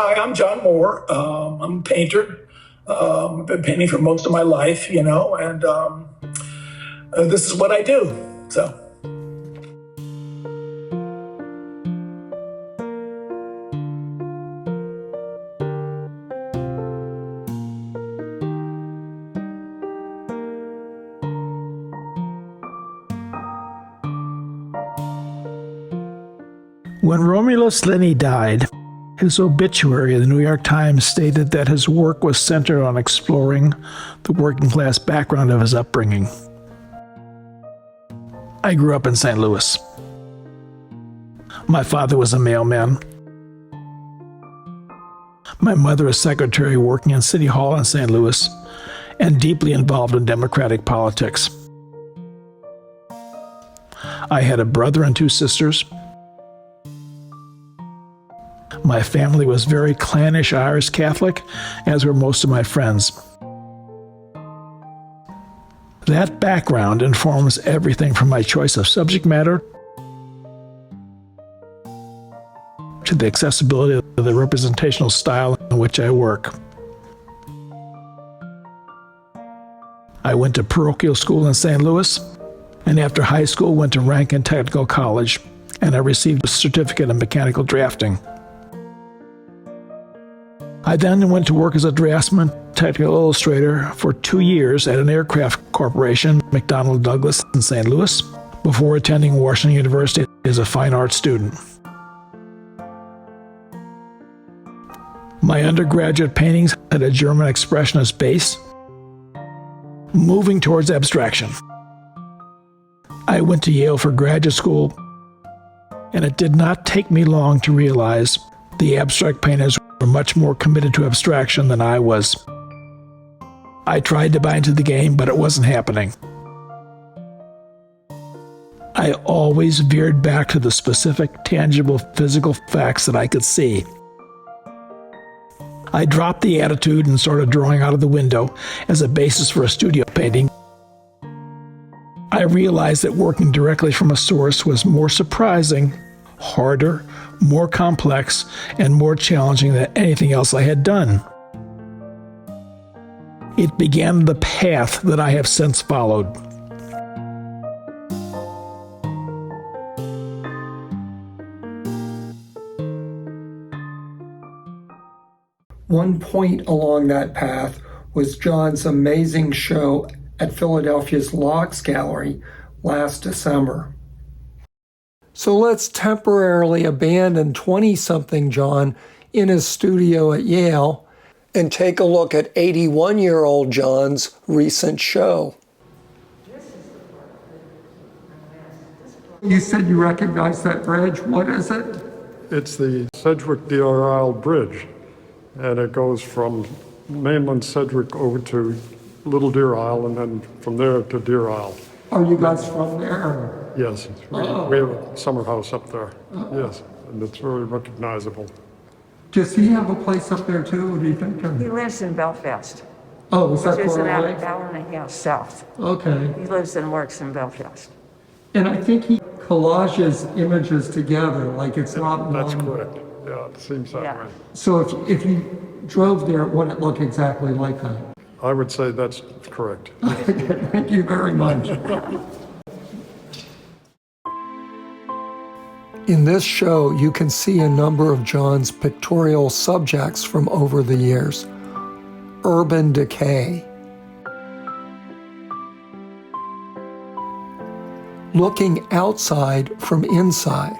Hi, I'm John Moore. I'm a painter. I've been painting for most of my life, and this is what I do. So. When Romulus Linney died, his obituary in the New York Times stated that his work was centered on exploring the working-class background of his upbringing. I grew up in St. Louis. My father was a mailman. My mother a secretary working in City Hall in St. Louis and deeply involved in Democratic politics. I had a brother and two sisters. My family was very clannish Irish Catholic, as were most of my friends. That background informs everything from my choice of subject matter to the accessibility of the representational style in which I work. I went to parochial school in St. Louis, and after high school went to Rankin Technical College, and I received a certificate in mechanical drafting. I then went to work as a draftsman, technical illustrator for 2 years at an aircraft corporation, McDonnell Douglas in St. Louis, before attending Washington University as a fine arts student. My undergraduate paintings had a German Expressionist base, moving towards abstraction. I went to Yale for graduate school, and it did not take me long to realize the abstract painters were much more committed to abstraction than I was. I tried to buy into the game, but it wasn't happening. I always veered back to the specific, tangible, physical facts that I could see. I dropped the attitude and started drawing out of the window as a basis for a studio painting. I realized that working directly from a source was more surprising, harder, more complex, and more challenging than anything else I had done. It began the path that I have since followed. One point along that path was John's amazing show at Philadelphia's Laux Gallery last December. So let's temporarily abandon 20-something John in his studio at Yale and take a look at 81-year-old John's recent show. You said you recognize that bridge. What is it? It's the Sedgwick Deer Isle Bridge, and it goes from mainland Sedgwick over to Little Deer Isle, and then from there to Deer Isle. Are you guys from there? Yes, we have a summer house up there. Yes, and it's very recognizable. Does he have a place up there too, or do you think? He lives in Belfast. Oh, is that Which is far an away? hour and a half south. Okay. He lives and works in Belfast. And I think he collages images together, like it's not That's one. correct. Yeah, it seems that way. So if you drove there, it wouldn't look exactly like that. I would say that's correct. Thank you very much. In this show, you can see a number of John's pictorial subjects from over the years. Urban decay. Looking outside from inside.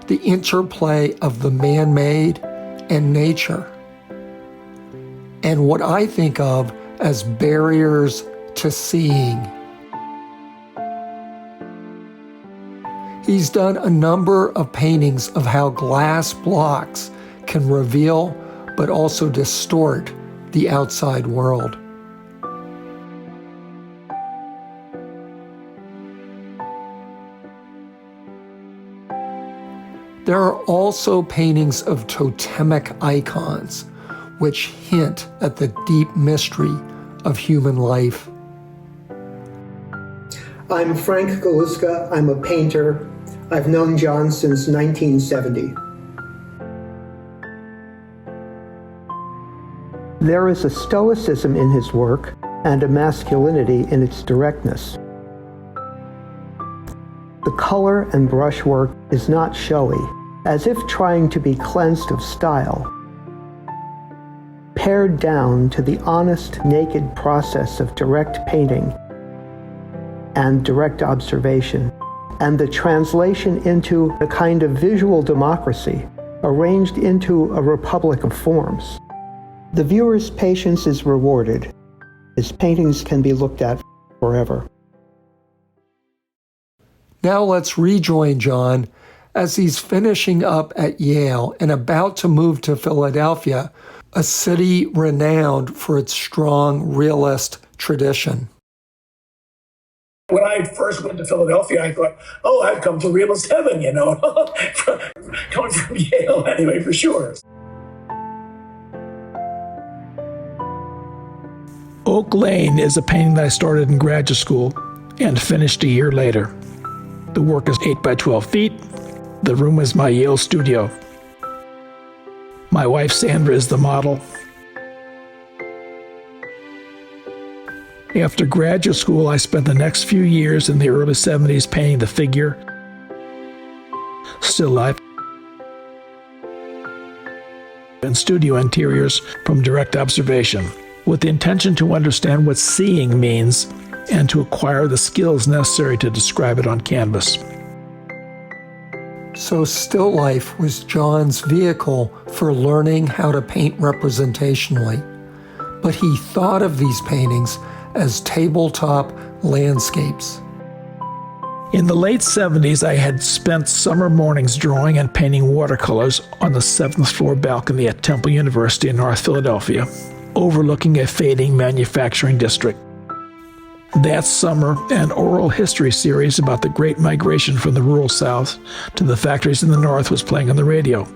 The interplay of the man-made and nature. And what I think of as barriers to seeing. He's done a number of paintings of how glass blocks can reveal but also distort the outside world. There are also paintings of totemic icons, which hint at the deep mystery of human life. I'm Frank Galuska. I'm a painter. I've known John since 1970. There is a stoicism in his work and a masculinity in its directness. The color and brushwork is not showy, as if trying to be cleansed of style. Pared down to the honest, naked process of direct painting and direct observation, and the translation into a kind of visual democracy, arranged into a republic of forms. The viewer's patience is rewarded. His paintings can be looked at forever. Now let's rejoin John as he's finishing up at Yale and about to move to Philadelphia, a city renowned for its strong realist tradition. When I first went to Philadelphia, I thought, oh, I've come to realist heaven, coming from Yale anyway, for sure. Oak Lane is a painting that I started in graduate school and finished a year later. The work is 8 by 12 feet. The room is my Yale studio. My wife Sandra is the model. After graduate school, I spent the next few years in the early 70s painting the figure, still life, and studio interiors from direct observation, with the intention to understand what seeing means and to acquire the skills necessary to describe it on canvas. So still life was John's vehicle for learning how to paint representationally, but he thought of these paintings as tabletop landscapes. In the late 70s, I had spent summer mornings drawing and painting watercolors on the 7th floor balcony at Temple University in North Philadelphia, overlooking a fading manufacturing district. That summer, an oral history series about the Great Migration from the rural South to the factories in the North was playing on the radio.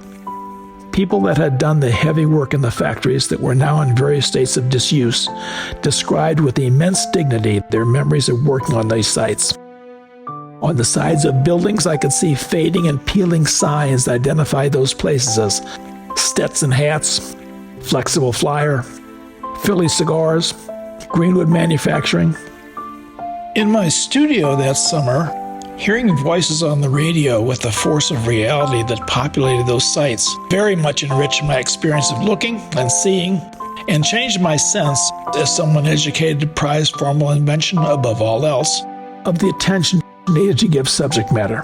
People that had done the heavy work in the factories that were now in various states of disuse described with immense dignity their memories of working on these sites. On the sides of buildings, I could see fading and peeling signs that identified those places as Stetson hats, Flexible Flyer, Philly cigars, Greenwood Manufacturing. In my studio that summer, hearing voices on the radio with the force of reality that populated those sites very much enriched my experience of looking and seeing and changed my sense, as someone educated to prize formal invention above all else, of the attention needed to give subject matter.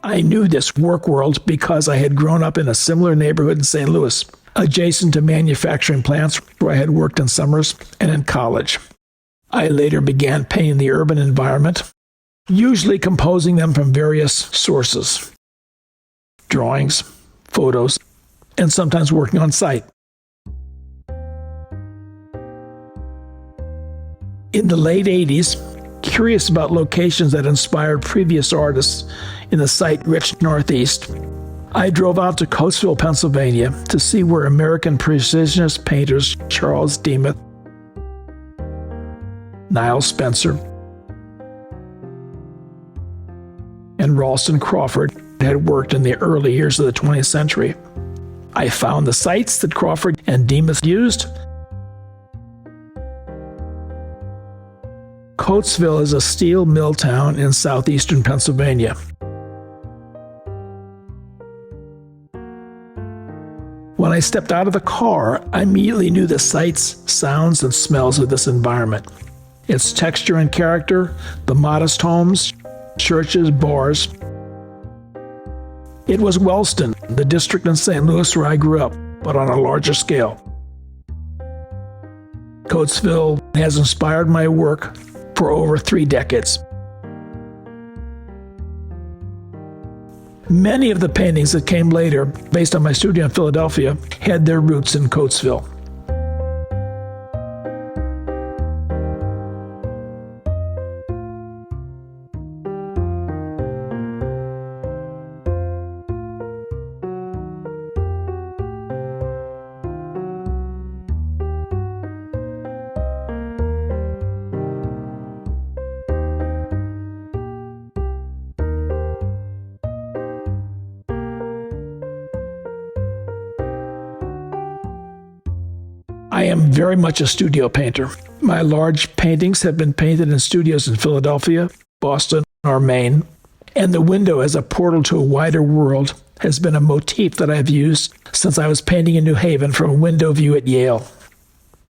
I knew this work world because I had grown up in a similar neighborhood in St. Louis, adjacent to manufacturing plants where I had worked in summers and in college. I later began painting the urban environment, usually composing them from various sources, drawings, photos, and sometimes working on site. In the late 80s, curious about locations that inspired previous artists in the site-rich Northeast, I drove out to Coatesville, Pennsylvania to see where American precisionist painters Charles Demuth, Niles Spencer, and Ralston Crawford had worked in the early years of the 20th century. I found the sites that Crawford and Demuth used. Coatesville is a steel mill town in southeastern Pennsylvania. When I stepped out of the car, I immediately knew the sights, sounds, and smells of this environment. Its texture and character, the modest homes, churches, bars. It was Wellston, the district in St. Louis where I grew up, but on a larger scale. Coatesville has inspired my work for over 3 decades. Many of the paintings that came later, based on my studio in Philadelphia, had their roots in Coatesville. I am very much a studio painter. My large paintings have been painted in studios in Philadelphia, Boston, or Maine, and the window as a portal to a wider world has been a motif that I've used since I was painting in New Haven from a window view at Yale.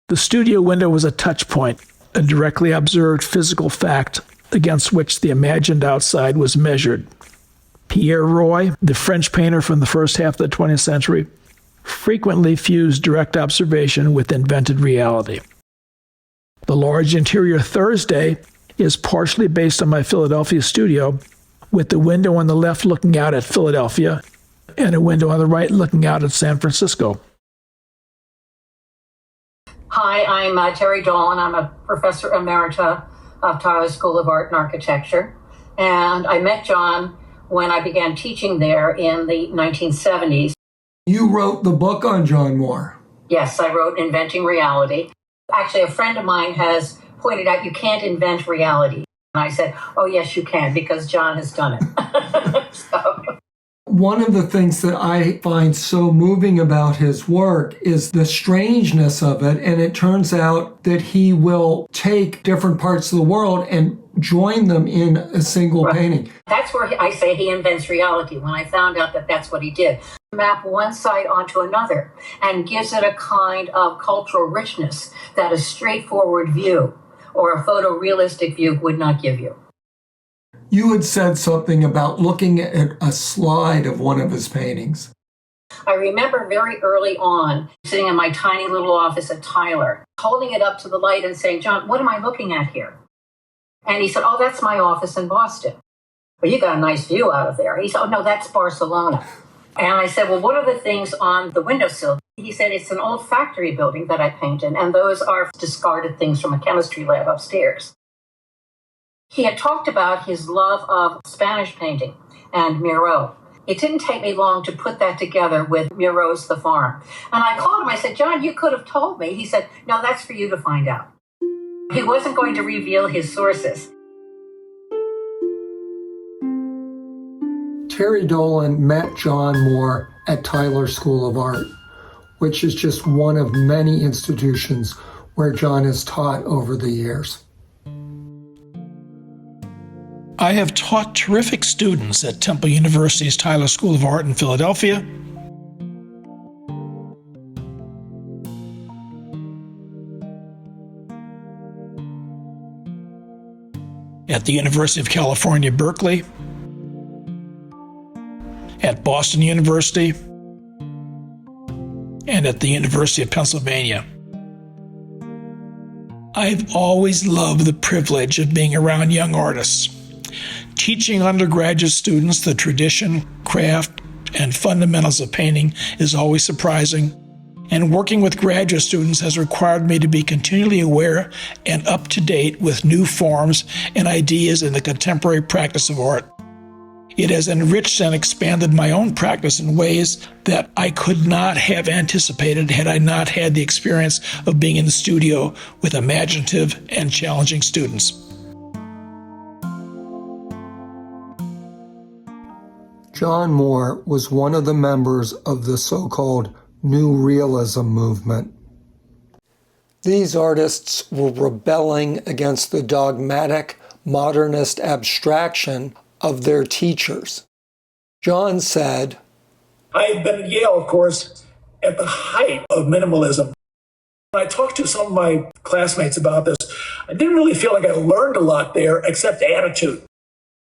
The studio window was a touch point, a directly observed physical fact against which the imagined outside was measured. Pierre Roy, the French painter from the first half of the 20th century, frequently fused direct observation with invented reality. The large interior Thursday is partially based on my Philadelphia studio, with the window on the left looking out at Philadelphia and a window on the right looking out at San Francisco. Hi, I'm Terry Dolan. I'm a professor emerita of Tyler School of Art and Architecture. And I met John when I began teaching there in the 1970s. You wrote the book on John Moore. Yes, I wrote Inventing Reality. Actually, a friend of mine has pointed out you can't invent reality. And I said, oh, yes, you can, because John has done it. One of the things that I find so moving about his work is the strangeness of it. And it turns out that he will take different parts of the world and join them in a single painting. That's where I say he invents reality, when I found out that that's what he did. Map one side onto another and gives it a kind of cultural richness that a straightforward view or a photorealistic view would not give you. You had said something about looking at a slide of one of his paintings. I remember very early on sitting in my tiny little office at Tyler, holding it up to the light and saying, John, what am I looking at here? And he said, oh, that's my office in Boston. Well, you got a nice view out of there. He said, oh, no, that's Barcelona. And I said, well, what are the things on the windowsill? He said, it's an old factory building that I painted, and those are discarded things from a chemistry lab upstairs. He had talked about his love of Spanish painting and Miro. It didn't take me long to put that together with Miro's The Farm. And I called him. I said, John, you could have told me. He said, no, that's for you to find out. He wasn't going to reveal his sources. Terry Dolan met John Moore at Tyler School of Art, which is just one of many institutions where John has taught over the years. I have taught terrific students at Temple University's Tyler School of Art in Philadelphia, at the University of California, Berkeley, at Boston University, and at the University of Pennsylvania. I've always loved the privilege of being around young artists. Teaching undergraduate students the tradition, craft, and fundamentals of painting is always surprising, and working with graduate students has required me to be continually aware and up to date with new forms and ideas in the contemporary practice of art. It has enriched and expanded my own practice in ways that I could not have anticipated had I not had the experience of being in the studio with imaginative and challenging students. John Moore was one of the members of the so-called New Realism movement. These artists were rebelling against the dogmatic modernist abstraction of their teachers. John said, I had been at Yale, of course, at the height of minimalism. When I talked to some of my classmates about this, I didn't really feel like I learned a lot there except attitude.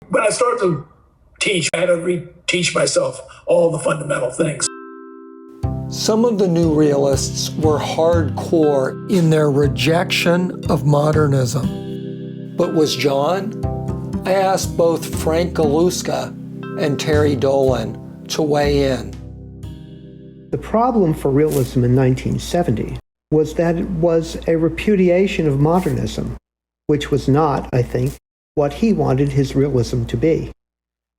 When I started to teach, I had to reteach myself all the fundamental things. Some of the New Realists were hardcore in their rejection of modernism. But was John? I asked both Frank Galuska and Terry Dolan to weigh in. The problem for realism in 1970 was that it was a repudiation of modernism, which was not, I think, what he wanted his realism to be.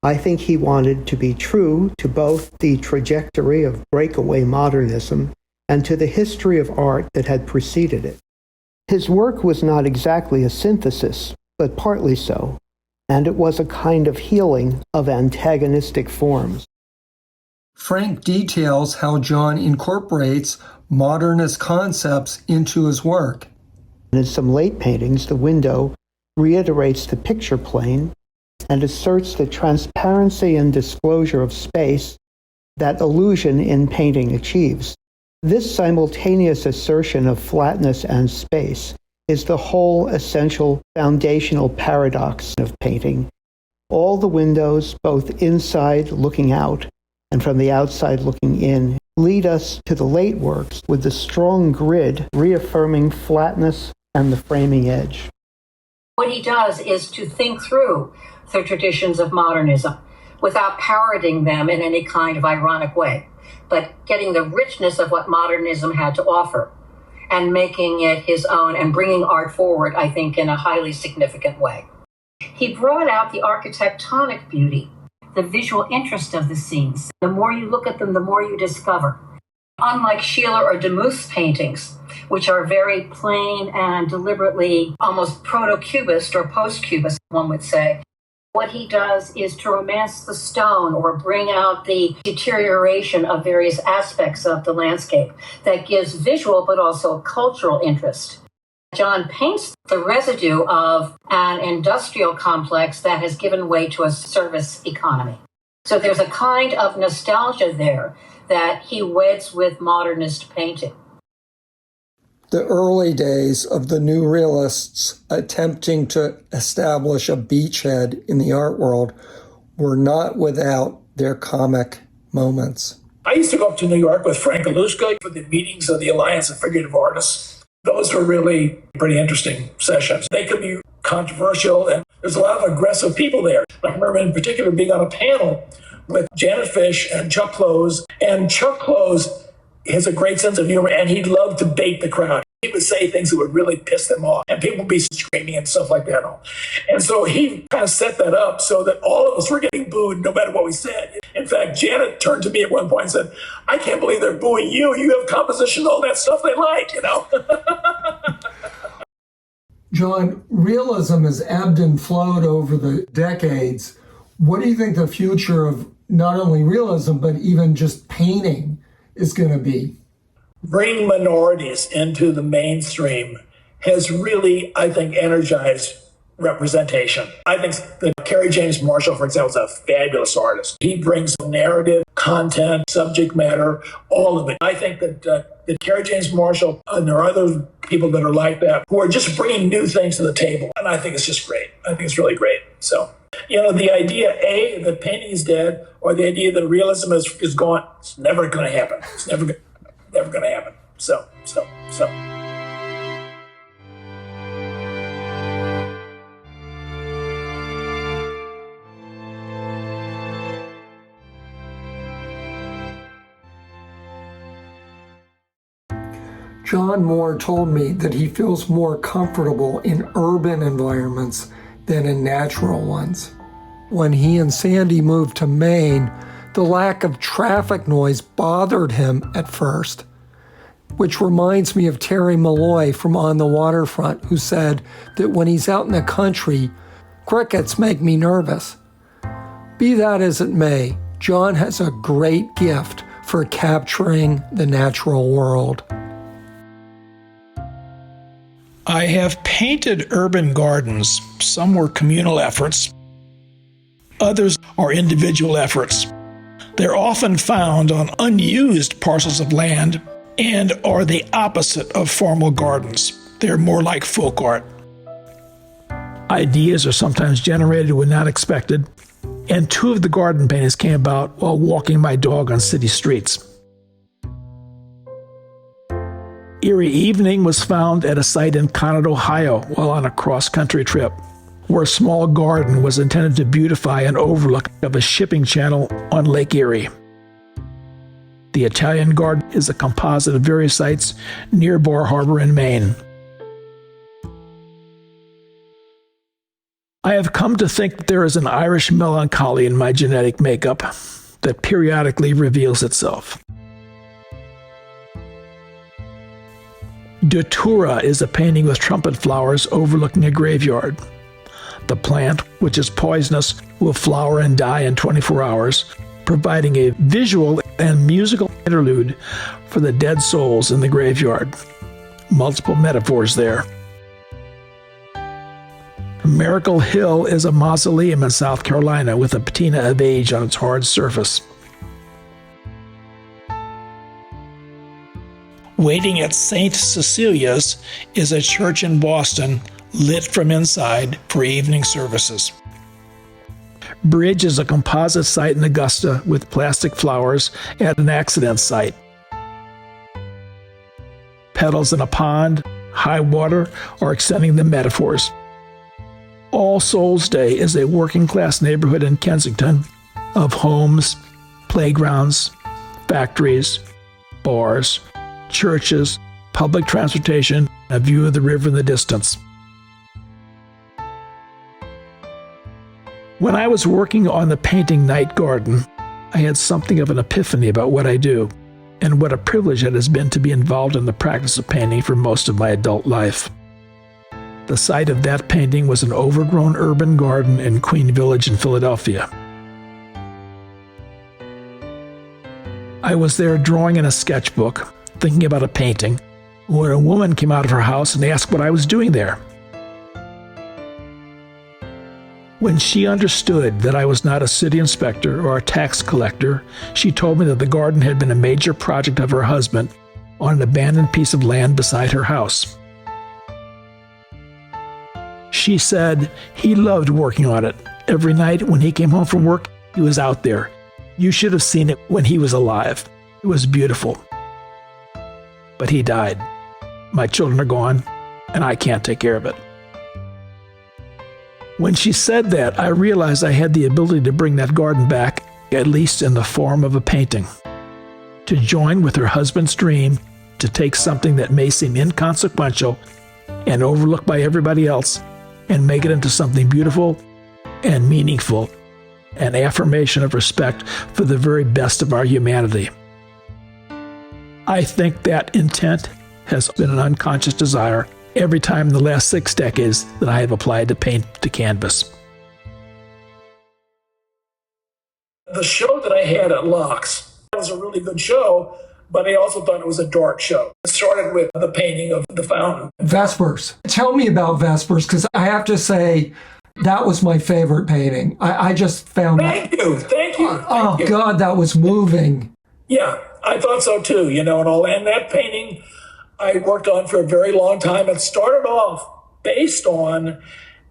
I think he wanted to be true to both the trajectory of breakaway modernism and to the history of art that had preceded it. His work was not exactly a synthesis, but partly so, and it was a kind of healing of antagonistic forms. Frank details how John incorporates modernist concepts into his work. In some late paintings, the window reiterates the picture plane and asserts the transparency and disclosure of space that illusion in painting achieves. This simultaneous assertion of flatness and space is the whole essential foundational paradox of painting. All the windows, both inside looking out and from the outside looking in, lead us to the late works with the strong grid reaffirming flatness and the framing edge. What he does is to think through the traditions of modernism without parodying them in any kind of ironic way, but getting the richness of what modernism had to offer and making it his own and bringing art forward, I think, in a highly significant way. He brought out the architectonic beauty, the visual interest of the scenes. The more you look at them, the more you discover. Unlike Sheeler or Demuth's paintings, which are very plain and deliberately almost proto-cubist or post-cubist, one would say, what he does is to romance the stone or bring out the deterioration of various aspects of the landscape that gives visual but also cultural interest. John paints the residue of an industrial complex that has given way to a service economy. So there's a kind of nostalgia there that he weds with modernist painting. The early days of the new realists attempting to establish a beachhead in the art world were not without their comic moments. I used to go up to New York with Frank Galushka for the meetings of the Alliance of Figurative Artists. Those were really pretty interesting sessions. They could be controversial, and there's a lot of aggressive people there. I remember in particular being on a panel with Janet Fish and Chuck Close, and Chuck Close has a great sense of humor, and he'd love to bait the crowd. He would say things that would really piss them off, and people would be screaming and stuff like that. And so he kind of set that up so that all of us were getting booed no matter what we said. In fact, Janet turned to me at one point and said, "I can't believe they're booing you. You have composition, all that stuff they like, you know." John, realism has ebbed and flowed over the decades. What do you think the future of not only realism, but even just painting is going to be? Bringing minorities into the mainstream has really, I think, energized representation. I think that Kerry James Marshall, for example, is a fabulous artist. He brings narrative, content, subject matter, all of it. I think that Kerry James Marshall, and there are other people that are like that, who are just bringing new things to the table. And I think it's just great. I think it's really great. So, the idea, A, that painting is dead, or the idea that realism is gone, it's never going to happen. It's never going to happen. So. John Moore told me that he feels more comfortable in urban environments than in natural ones. When he and Sandy moved to Maine, the lack of traffic noise bothered him at first, which reminds me of Terry Malloy from On the Waterfront, who said that when he's out in the country, crickets make me nervous. Be that as it may, John has a great gift for capturing the natural world. I have painted urban gardens. Some were communal efforts. Others are individual efforts. They're often found on unused parcels of land and are the opposite of formal gardens. They're more like folk art. Ideas are sometimes generated when not expected, and 2 of the garden paintings came about while walking my dog on city streets. Erie Evening was found at a site in Connet, Ohio, while on a cross-country trip, where a small garden was intended to beautify an overlook of a shipping channel on Lake Erie. The Italian Garden is a composite of various sites near Bar Harbor in Maine. I have come to think that there is an Irish melancholy in my genetic makeup that periodically reveals itself. Datura is a painting with trumpet flowers overlooking a graveyard. The plant, which is poisonous, will flower and die in 24 hours, providing a visual and musical interlude for the dead souls in the graveyard. Multiple metaphors there. Miracle Hill is a mausoleum in South Carolina with a patina of age on its hard surface. Waiting at St. Cecilia's is a church in Boston lit from inside for evening services. Bridge is a composite site in Augusta with plastic flowers at an accident site. Petals in a pond, high water, are extending the metaphors. All Souls Day is a working-class neighborhood in Kensington of homes, playgrounds, factories, bars, churches, public transportation, a view of the river in the distance. When I was working on the painting Night Garden, I had something of an epiphany about what I do, and what a privilege it has been to be involved in the practice of painting for most of my adult life. The site of that painting was an overgrown urban garden in Queen Village in Philadelphia. I was there drawing in a sketchbook, thinking about a painting, when a woman came out of her house and asked what I was doing there. When she understood that I was not a city inspector or a tax collector, she told me that the garden had been a major project of her husband on an abandoned piece of land beside her house. She said he loved working on it. Every night when he came home from work, he was out there. You should have seen it when he was alive. It was beautiful. But he died. My children are gone, and I can't take care of it. When she said that, I realized I had the ability to bring that garden back, at least in the form of a painting. To join with her husband's dream to take something that may seem inconsequential and overlooked by everybody else and make it into something beautiful and meaningful, an affirmation of respect for the very best of our humanity. I think that intent has been an unconscious desire every time in the last 6 decades that I have applied to paint to canvas. The show that I had at Locke's was a really good show, but I also thought it was a dark show. It started with the painting of the fountain. Vespers. Tell me about Vespers, because I have to say, that was my favorite painting. I just found Thank you. Thank you. God, that was moving. Yeah, I thought so too, and that painting I worked on for a very long time. It started off based on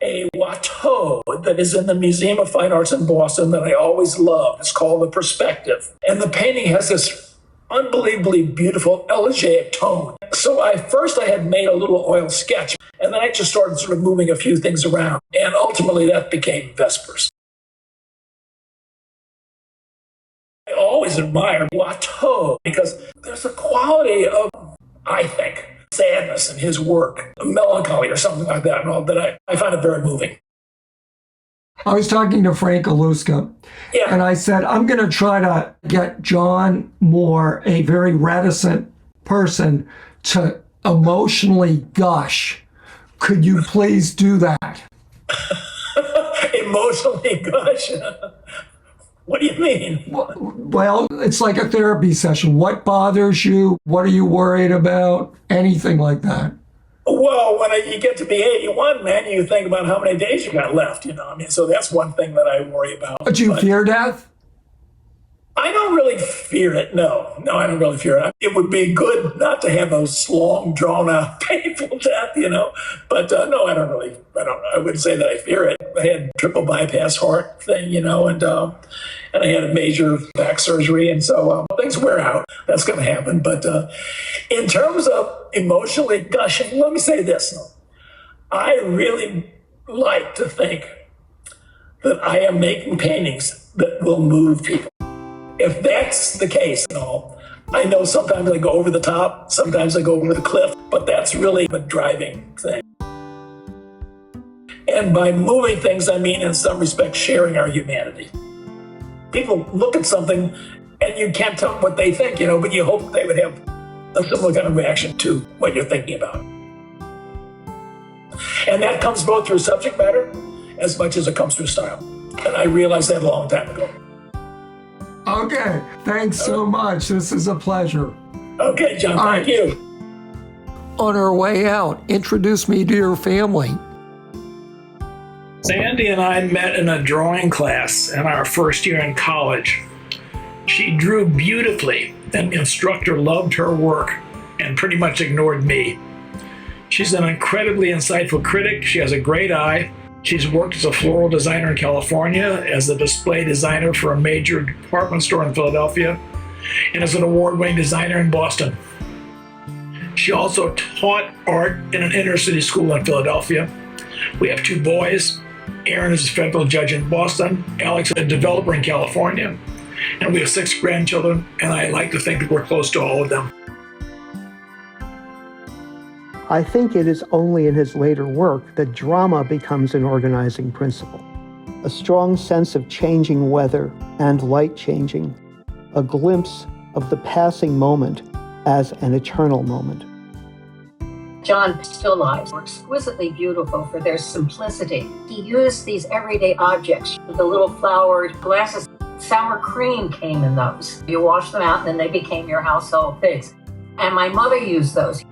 a Watteau that is in the Museum of Fine Arts in Boston that I always loved. It's called The Perspective. And the painting has this unbelievably beautiful elegiac tone. So I had made a little oil sketch, and then I just started sort of moving a few things around. And ultimately that became Vespers. I always admired Watteau because there's a quality of, I think, sadness in his work, melancholy or something like that, and all that I find it very moving. I was talking to Frank Aluska, and I said, I'm going to try to get John Moore, a very reticent person, to emotionally gush. Could you please do that? Emotionally gush? What do you mean? Well, it's like a therapy session. What bothers you? What are you worried about? Anything like that. Well, when you get to be 81, man, you think about how many days you got left, so that's one thing that I worry about. Do you fear death? I don't really fear it, no. No, I don't really fear it. It would be good not to have those long, drawn-out, painful death, But no, I wouldn't say that I fear it. I had triple bypass heart thing, and I had a major back surgery, and so things wear out. That's going to happen. But in terms of emotionally gushing, let me say this. I really like to think that I am making paintings that will move people. If that's the case, I know sometimes I go over the top, sometimes I go over the cliff, but that's really the driving thing. And by moving things, I mean, in some respects, sharing our humanity. People look at something and you can't tell them what they think, but you hope they would have a similar kind of reaction to what you're thinking about. And that comes both through subject matter as much as it comes through style. And I realized that a long time ago. Okay, thanks so much. This is a pleasure. Okay, John, thank you. On our way out, introduce me to your family. Sandy and I met in a drawing class in our first year in college. She drew beautifully, and the instructor loved her work and pretty much ignored me. She's an incredibly insightful critic. She has a great eye. She's worked as a floral designer in California, as a display designer for a major department store in Philadelphia, and as an award-winning designer in Boston. She also taught art in an inner-city school in Philadelphia. We have 2 boys. Aaron is a federal judge in Boston. Alex is a developer in California. And we have 6 grandchildren, and I like to think that we're close to all of them. I think it is only in his later work that drama becomes an organizing principle. A strong sense of changing weather and light changing, a glimpse of the passing moment as an eternal moment. John's still lives were exquisitely beautiful for their simplicity. He used these everyday objects, the little flowered glasses. Sour cream came in those. You wash them out and then they became your household things. And my mother used those.